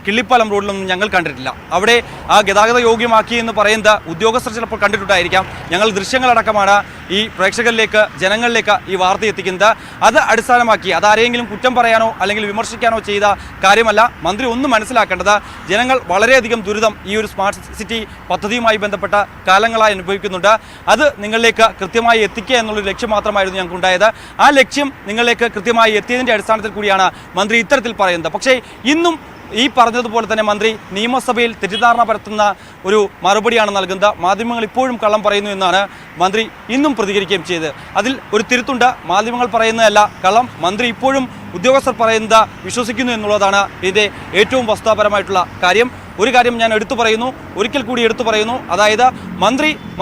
കിള്ളിപ്പാലം റോഡിലൊന്നും ഞങ്ങൾ കണ്ടിട്ടില്ല. അവിടെ ആ ഗതാഗത യോഗ്യമാക്കി എന്ന് പറയുന്നത് ഉദ്യോഗസ്ഥർ ചിലപ്പോൾ കണ്ടിട്ടുണ്ടായിരിക്കാം. ഞങ്ങൾ ദൃശ്യങ്ങളടക്കമാണ് ഈ പ്രേക്ഷകരിലേക്ക്, ജനങ്ങളിലേക്ക് ഈ വാർത്ത എത്തിക്കുന്നത്. അത് അടിസ്ഥാനമാക്കി അതാരെങ്കിലും കുറ്റം പറയാനോ അല്ലെങ്കിൽ വിമർശിക്കാനോ ചെയ്ത കാര്യമല്ല. മന്ത്രി ഒന്ന് മനസ്സിലാക്കേണ്ടത്, ജനങ്ങൾ വളരെയധികം ദുരിതം ഈ ഒരു സ്മാർട്ട് സിറ്റി പദ്ധതിയുമായി ബന്ധപ്പെട്ട കാലങ്ങളായി അനുഭവിക്കുന്നുണ്ട്. അത് നിങ്ങളിലേക്ക് കൃത്യമായി എത്തിക്കുക എന്നുള്ളൊരു ലക്ഷ്യം മാത്രമായിരുന്നു ഞങ്ങൾക്കുണ്ടായത്. ആ ലക്ഷ്യം നിങ്ങളിലേക്ക് കൃത്യമായി എത്തിയതിൻ്റെ അടിസ്ഥാനത്തിൽ കൂടിയാണ് മന്ത്രി ഇത്തരത്തിൽ പറയുന്നത്. പക്ഷേ ഇന്നും ഈ പറഞ്ഞതുപോലെ തന്നെ മന്ത്രി നിയമസഭയിൽ തെറ്റിദ്ധാരണ പരത്തുന്ന ഒരു മറുപടിയാണ് നൽകുന്നത്. മാധ്യമങ്ങൾ ഇപ്പോഴും കള്ളം പറയുന്നു എന്നാണ് മന്ത്രി ഇന്നും പ്രതികരിക്കുകയും ചെയ്തത്. അതിൽ ഒരു തിരുത്തുണ്ട്. മാധ്യമങ്ങൾ പറയുന്നതല്ല കള്ളം, മന്ത്രി ഇപ്പോഴും ഉദ്യോഗസ്ഥർ പറയുന്നത് വിശ്വസിക്കുന്നു എന്നുള്ളതാണ് ഇതിൻ്റെ ഏറ്റവും വസ്തുതാപരമായിട്ടുള്ള കാര്യം. ഒരു കാര്യം ഞാൻ ഒരിക്കൽ കൂടി എടുത്തു പറയുന്നു. അതായത്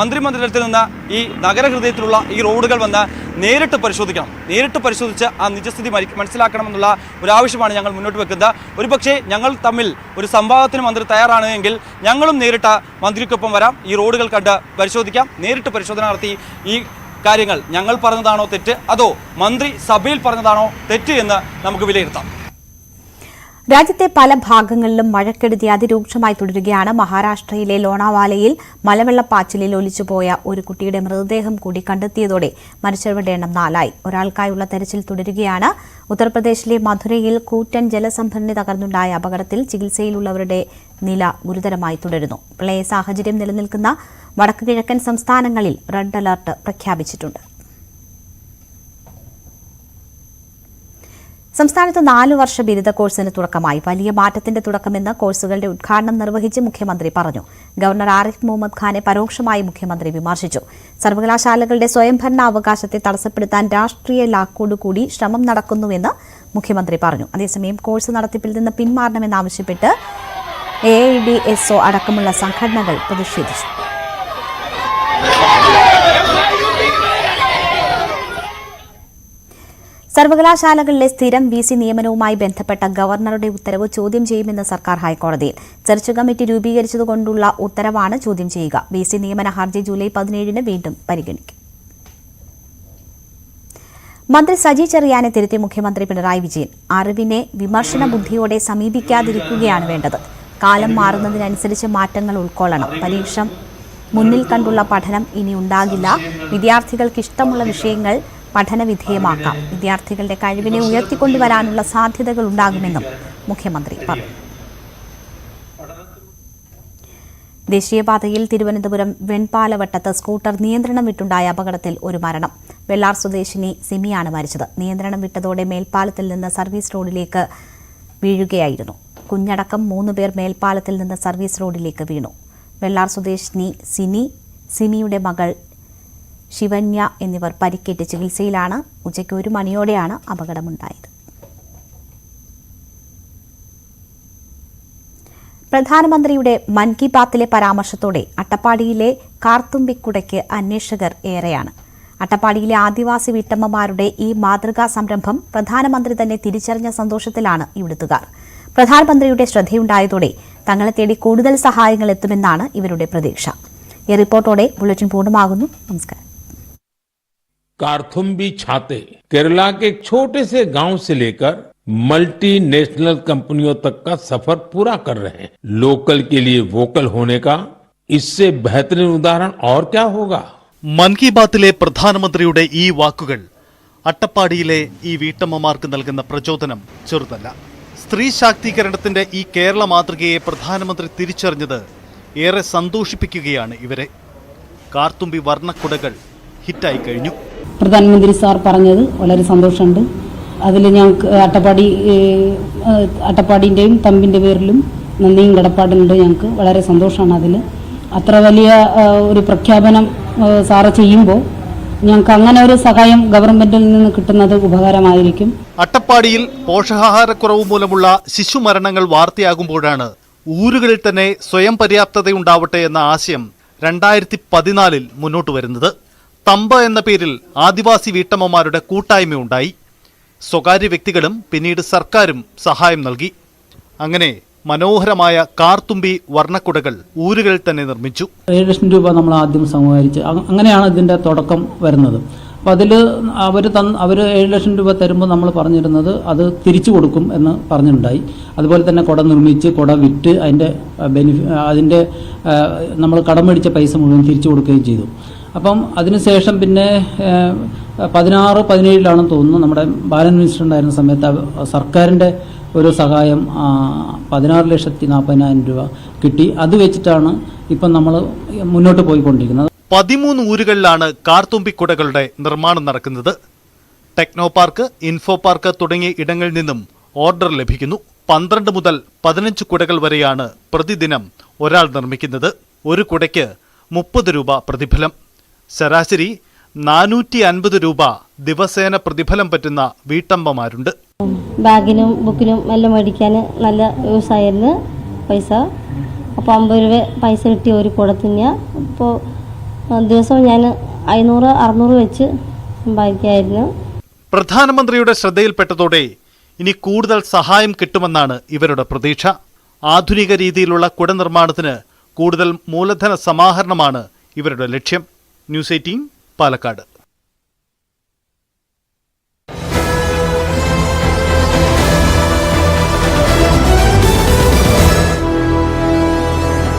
മന്ത്രിമന്ദിരത്തിൽ നിന്ന് ഈ നഗരഹൃദയത്തിലുള്ള ഈ റോഡുകൾ വന്ന് നേരിട്ട് പരിശോധിക്കണം. നേരിട്ട് പരിശോധിച്ച് ആ നിജസ്ഥിതി മനസ്സിലാക്കണമെന്നുള്ള ഒരു ആവശ്യമാണ് ഞങ്ങൾ മുന്നോട്ട് വെക്കുന്നത്. ഒരുപക്ഷെ ഞങ്ങൾ തമ്മിൽ ഒരു സംവാദത്തിന് മന്ത്രി തയ്യാറാണ് എങ്കിൽ ഞങ്ങളും നേരിട്ട് മന്ത്രിക്കൊപ്പം വരാം. ഈ റോഡുകൾ കണ്ട് പരിശോധിക്കാം. നേരിട്ട് പരിശോധന നടത്തി ഈ കാര്യങ്ങൾ ഞങ്ങൾ പറഞ്ഞതാണോ തെറ്റ്, അതോ മന്ത്രി സഭയിൽ പറഞ്ഞതാണോ തെറ്റ് എന്ന് നമുക്ക് വിലയിരുത്താം. രാജ്യത്തെ പല ഭാഗങ്ങളിലും മഴക്കെടുതി അതിരൂക്ഷമായി തുടരുകയാണ്. മഹാരാഷ്ട്രയിലെ ലോണാവാലയിൽ മലവെള്ളപ്പാച്ചിലിൽ ഒലിച്ചുപോയ ഒരു കുട്ടിയുടെ മൃതദേഹം കൂടി കണ്ടെത്തിയതോടെ മരിച്ചവരുടെ എണ്ണം 4ആയി. ഒരാൾക്കായുള്ള തെരച്ചിൽ തുടരുകയാണ്. ഉത്തർപ്രദേശിലെ മധുരയിൽ കൂറ്റൻ ജലസംഭരണി തകർന്നുണ്ടായ അപകടത്തിൽ ചികിത്സയിലുള്ളവരുടെ നില ഗുരുതരമായി തുടരുന്നു. പ്രളയ സാഹചര്യം നിലനിൽക്കുന്ന വടക്കു കിഴക്കൻ സംസ്ഥാനങ്ങളിൽ റെഡ് അലർട്ട് പ്രഖ്യാപിച്ചിട്ടുണ്ട്. സംസ്ഥാനത്ത് 4 വർഷ ബിരുദ കോഴ്സിന് തുടക്കമായി. വലിയ മാറ്റത്തിന്റെ തുടക്കമെന്ന് കോഴ്സുകളുടെ ഉദ്ഘാടനം നിർവഹിച്ച് മുഖ്യമന്ത്രി പറഞ്ഞു. ഗവർണർ ആരിഫ് മുഹമ്മദ് ഖാനെ പരോക്ഷമായി മുഖ്യമന്ത്രി വിമർശിച്ചു. സർവകലാശാലകളുടെ സ്വയംഭരണാവകാശത്തെ തടസ്സപ്പെടുത്താൻ രാഷ്ട്രീയ ലാക്കോടുകൂടി ശ്രമം നടക്കുന്നുവെന്ന് മുഖ്യമന്ത്രി പറഞ്ഞു. അതേസമയം കോഴ്സ് നടത്തിപ്പിൽ നിന്ന് പിന്മാറണമെന്നാവശ്യപ്പെട്ട് AIDSO അടക്കമുള്ള സംഘടനകൾ പ്രതിഷേധിച്ചു. സർവകലാശാലകളിലെ സ്ഥിരം VC നിയമനവുമായി ബന്ധപ്പെട്ട ഗവർണറുടെ ഉത്തരവ് ചോദ്യം ചെയ്യുമെന്ന് സർക്കാർ ഹൈക്കോടതിയിൽ. സെർച്ച് കമ്മിറ്റി രൂപീകരിച്ചതുകൊണ്ടുള്ള ഉത്തരവാണ് ചോദ്യം ചെയ്യുക. VC നിയമന ഹർജി ജൂലൈ 17 വീണ്ടും പരിഗണിക്കും. മന്ത്രി സജി ചെറിയാനെ തിരുത്തി മുഖ്യമന്ത്രി പിണറായി വിജയൻ. അറിവിനെ വിമർശന ബുദ്ധിയോടെ സമീപിക്കാതിരിക്കുകയാണ് വേണ്ടത്. കാലം മാറുന്നതിനനുസരിച്ച് മാറ്റങ്ങൾ ഉൾക്കൊള്ളണം. പരീക്ഷ മുന്നിൽ കണ്ടുള്ള പഠനം ഇനി ഉണ്ടാകില്ല. വിദ്യാർത്ഥികൾക്ക് ഇഷ്ടമുള്ള വിഷയങ്ങൾ പഠനവിധേയമാക്കാം. വിദ്യാർത്ഥികളുടെ കഴിവിനെ ഉയർത്തിക്കൊണ്ടുവരാനുള്ള സാധ്യതകൾ ഉണ്ടാകുമെന്നും മുഖ്യമന്ത്രി പറഞ്ഞു. ദേശീയപാതയിൽ തിരുവനന്തപുരം വെൺപാലവട്ടത്ത് സ്കൂട്ടർ നിയന്ത്രണം വിട്ടുണ്ടായ അപകടത്തിൽ ഒരു മരണം. വെള്ളാർ സ്വദേശിനി സിമിയാണ് മരിച്ചത്. നിയന്ത്രണം വിട്ടതോടെ മേൽപ്പാലത്തിൽ നിന്ന് സർവീസ് റോഡിലേക്ക് വീഴുകയായിരുന്നു. കുഞ്ഞടക്കം 3 പേർ മേൽപ്പാലത്തിൽ നിന്ന് സർവീസ് റോഡിലേക്ക് വീണു. വെള്ളാർ സ്വദേശിനി സിമിയുടെ മകൾ ശിവന്യ എന്നിവർ പരിക്കേറ്റ് ചികിത്സയിലാണ്. ഉച്ചയ്ക്ക് 1 മണിയോടെയാണ് അപകടമുണ്ടായത്. പ്രധാനമന്ത്രിയുടെ മൻ കി ബാത്തിലെ പരാമർശത്തോടെ അട്ടപ്പാടിയിലെ കാർത്തുമ്പിക്കുടയ്ക്ക് അന്വേഷകർ ഏറെയാണ്. അട്ടപ്പാടിയിലെ ആദിവാസി വീട്ടമ്മമാരുടെ ഈ മാതൃകാ സംരംഭം പ്രധാനമന്ത്രി തന്നെ തിരിച്ചറിഞ്ഞ സന്തോഷത്തിലാണ് ഇവിടുത്തുകാർ. പ്രധാനമന്ത്രിയുടെ ശ്രദ്ധയുണ്ടായതോടെ തങ്ങളെ തേടി കൂടുതൽ സഹായങ്ങൾ എത്തുമെന്നാണ് ഇവരുടെ പ്രതീക്ഷ. ഈ റിപ്പോർട്ടോടെ ബുള്ളറ്റിൻ പൂർണ്ണമാകുന്നു. നമസ്കാരം. कारथुम्बी छाते केरला के एक छोटे से गांव से लेकर मल्टीनेशनल कंपनियों तक का सफर पूरा कर रहे हैं. लोकल के लिए वोकल होने का इससे बेहतरीन उदाहरण और क्या होगा? മൻ കി ബാത്തിലെ പ്രധാനമന്ത്രിയുടെ ഈ വാക്കുകൾ അട്ടപ്പാടിയിലെ ഈ വീട്ടമ്മമാർക്ക് നൽകുന്ന പ്രചോദനം ചെറുതല്ല. സ്ത്രീ ശാക്തീകരണത്തിന്റെ ഈ കേരള മാതൃകയെ പ്രധാനമന്ത്രി തിരിച്ചറിഞ്ഞത് ഏറെ സന്തോഷിപ്പിക്കുകയാണ് ഇവരെ. കാർത്തുമ്പി വർണ്ണക്കുടകൾ ഹിറ്റായി കഴിഞ്ഞു. പ്രധാനമന്ത്രി സാർ പറഞ്ഞത് വളരെ സന്തോഷമുണ്ട്. അതിൽ ഞങ്ങൾക്ക് അട്ടപ്പാടിൻ്റെയും തമ്പിൻ്റെ പേരിലും നന്ദിയും കടപ്പാടുണ്ട്. ഞങ്ങൾക്ക് വളരെ സന്തോഷമാണ്. അതിൽ അത്ര വലിയ ഒരു പ്രഖ്യാപനം സാറ് ചെയ്യുമ്പോൾ ഞങ്ങൾക്ക് അങ്ങനെ ഒരു സഹായം ഗവൺമെന്റിൽ നിന്ന് കിട്ടുന്നത് ഉപകാരമായിരിക്കും. അട്ടപ്പാടിയിൽ പോഷകാഹാരക്കുറവ് മൂലമുള്ള ശിശുമരണങ്ങൾ വാർത്തയാകുമ്പോഴാണ് ഊരുകളിൽ തന്നെ സ്വയം പര്യാപ്തതയുണ്ടാവട്ടെ എന്ന ആശയം 2014 മുന്നോട്ട് വരുന്നത്. സ്തംഭ എന്ന പേരിൽ ആദിവാസി വീട്ടമ്മമാരുടെ കൂട്ടായ്മയുണ്ടായി. സ്വകാര്യ വ്യക്തികളും പിന്നീട് സർക്കാരും സഹായം നൽകി. അങ്ങനെ മനോഹരമായ കാർത്തുമ്പി വർണ്ണക്കുടകൾ ഊരുകളിൽ തന്നെ നിർമ്മിച്ചു. 7 ലക്ഷം രൂപ നമ്മൾ ആദ്യം സമാഹരിച്ച് അങ്ങനെയാണ് ഇതിന്റെ തുടക്കം വരുന്നത്. അപ്പോൾ അതിൽ അവർ 7 ലക്ഷം രൂപ തരുമ്പോൾ നമ്മൾ പറഞ്ഞിരുന്നത് അത് തിരിച്ചു കൊടുക്കും എന്ന് പറഞ്ഞിട്ടുണ്ടായി. അതുപോലെ തന്നെ കുട നിർമ്മിച്ച് കുട വിറ്റ് അതിന്റെ നമ്മൾ കടം മേടിച്ച പൈസ മുഴുവൻ തിരിച്ചു കൊടുക്കുകയും ചെയ്തു. അപ്പം അതിനുശേഷം പിന്നെ 16-17 തോന്നുന്നു നമ്മുടെ ബാലൻ മിനിസ്റ്റർ ഉണ്ടായിരുന്ന സമയത്ത് സർക്കാരിൻ്റെ ഒരു സഹായം 16,40,000 രൂപ കിട്ടി. അത് വെച്ചിട്ടാണ് ഇപ്പം നമ്മൾ മുന്നോട്ട് പോയിക്കൊണ്ടിരിക്കുന്നത്. 13 ഊരുകളിലാണ് കാർത്തുമ്പിക്കുടകളുടെ നിർമ്മാണം നടക്കുന്നത്. ടെക്നോ പാർക്ക്, ഇൻഫോ പാർക്ക് തുടങ്ങിയ ഇടങ്ങളിൽ നിന്നും ഓർഡർ ലഭിക്കുന്നു. 12 മുതൽ 15 കുടകൾ വരെയാണ് പ്രതിദിനം ഒരാൾ നിർമ്മിക്കുന്നത്. ഒരു കുടയ്ക്ക് 30 രൂപ പ്രതിഫലം. ശരാശരി 450 രൂപ ദിവസേന പ്രതിഫലം പറ്റുന്ന വീട്ടമ്മമാരുണ്ട്. ബാഗിനും ബുക്കിനും എല്ലാം മേടിക്കാൻ നല്ല യൂസ് ആയിരുന്നു പൈസ. അപ്പോൾ 50 രൂപ പൈസ കിട്ടിയ ഒരു കുടത്തിന് ഇപ്പോൾ ദിവസവും ഞാൻ 500-600 വെച്ച് സമ്പാദിക്കായിരുന്നു. പ്രധാനമന്ത്രിയുടെ ശ്രദ്ധയിൽപ്പെട്ടതോടെ ഇനി കൂടുതൽ സഹായം കിട്ടുമെന്നാണ് ഇവരുടെ പ്രതീക്ഷ. ആധുനിക രീതിയിലുള്ള കുട നിർമ്മാണത്തിന് കൂടുതൽ മൂലധന സമാഹരണമാണ് ഇവരുടെ ലക്ഷ്യം. ന്യൂസ് 18 പാലക്കാട്.